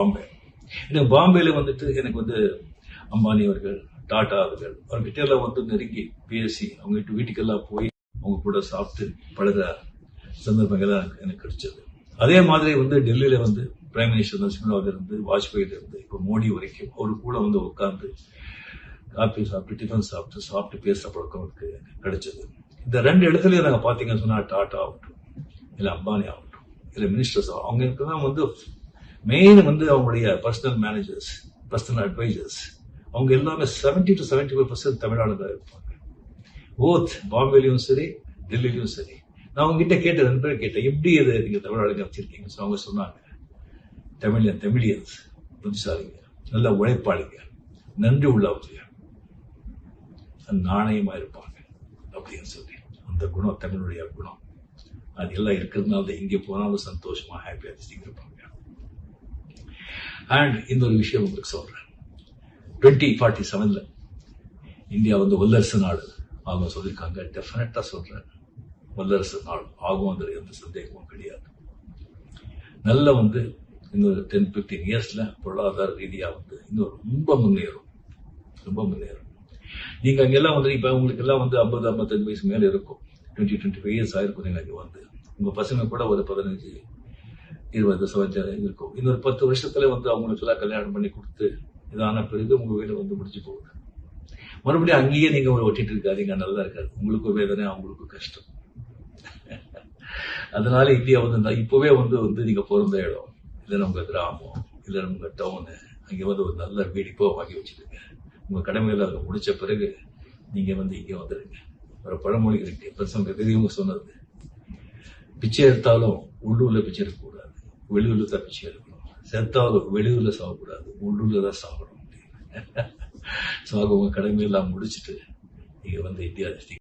பாம்பே. எனக்கு பாம்பேல வந்துட்டு எனக்கு வந்து அம்பானி அவர்கள், டாடா அவர்கள், அவர்கிட்ட எல்லாம் வந்து நெருங்கி பேசி அவங்க வீட்டுக்கெல்லாம் போய் அவங்க கூட சாப்பிட்டு பழகிற சந்தர்ப்பங்கள் எனக்கு கிடைச்சது. அதே மாதிரி வந்து டெல்லியில வந்து பிரைம் மினிஸ்டர் நரசிம்மராவ்ல இருந்து, வாஜ்பாயில இருந்து இப்போ மோடி வரைக்கும் அவரு கூட வந்து உட்கார்ந்து காபி சாப்பிட்டு, டிஃபன் சாப்பிட்டு பேசுற பழக்கம் எனக்கு கிடைச்சது. இந்த ரெண்டு இடத்துலயும் நாங்க பாத்தீங்கன்னு சொன்னா டாடா ஆகட்டும், இல்ல அம்பானி ஆகட்டும், இல்ல மினிஸ்டர்ஸ் அவங்களுக்கு தான் வந்து மெயின் வந்து அவங்களுடைய பர்சனல் மேனேஜர்ஸ், பர்சனல் அட்வைசர்ஸ், அவங்க எல்லாமே 70 to 75% தமிழ்நாடுல இருப்பாங்க. போத் பாம்பேலையும் சரி, டெல்லியிலும் சரி. நான் அவங்க கிட்ட கேட்ட 2 பேரும் கேட்டேன், எப்படி இது நீங்க தமிழ்நாடுங்க வச்சிருக்கீங்க? அவங்க சொன்னாங்க, தமிழியன்ஸ் புத்திசாலிங்க, நல்ல உழைப்பாளிங்க, நன்றி உள்ளவங்க, நாணயமா இருப்பாங்க அப்படின்னு சொல்லி. அந்த குணம் தமிழுடைய குணம். அது எல்லாம் இருக்கிறதுனால இங்க போனாலும் சந்தோஷமா ஹாப்பியா இருப்பாங்க. அண்ட் இந்த ஒரு விஷயம் உங்களுக்கு சொல்றேன், 2047 இந்தியா வந்து வல்லரசு நாடு ஆகும் சொல்லியிருக்காங்க. டெஃபினட்டா சொல்றேன், வல்லரசு நாடு ஆகும், அதுல எந்த சந்தேகமும் கிடையாது. நல்ல வந்து இன்னொரு 10-15 இயர்ஸ்ல பொருளாதார ரீதியா வந்து இன்னும் ரொம்ப முன்னேறும். நீங்க அங்கெல்லாம் வந்து இப்ப உங்களுக்கு எல்லாம் வந்து 50-55 வயசு மேல இருக்கும், 20-25 இயர்ஸ் ஆயிருக்கும். நீங்க அங்க வந்து உங்க பசங்க கூட ஒரு 15-20 இருக்கும். இன்னொரு 10 வருஷத்துல வந்து அவங்களுக்கு எல்லாம் கல்யாணம் பண்ணி கொடுத்து இதான பிறகு உங்க வேலை வந்து முடிஞ்சு போகுது. மறுபடியும் அங்கேயே நீங்க ஒரு ஒட்டிட்டு இருக்காதீங்க, நல்லா இருக்காது. உங்களுக்கும் வேதனை, அவங்களுக்கும் கஷ்டம். அதனால இந்தியா வந்து இப்பவே வந்து நீங்க பிறந்த இடம், இல்ல உங்க கிராமம், இல்ல உங்க டவுனு, அங்க வந்து ஒரு நல்ல வீடு இப்போ வாங்கி வச்சிருங்க. உங்க கடமையில அதை முடிச்ச பிறகு நீங்க வந்து இங்க வந்துருங்க. ஒரு பழமொழி இருக்கு, பெரியவங்க சொன்னது, பிச்சை எடுத்தாலும் உள்ளூர்ல பிச்சை எடுக்கக்கூடாது, வெளியூர்ல தான் பிச்சை எடுக்கணும். செத்தாலும் வெளியூர்ல சாகக்கூடாது, உள்ளூர்ல தான் சாகணும். உங்க கடமையெல்லாம் முடிச்சுட்டு நீங்க வந்து இந்தியா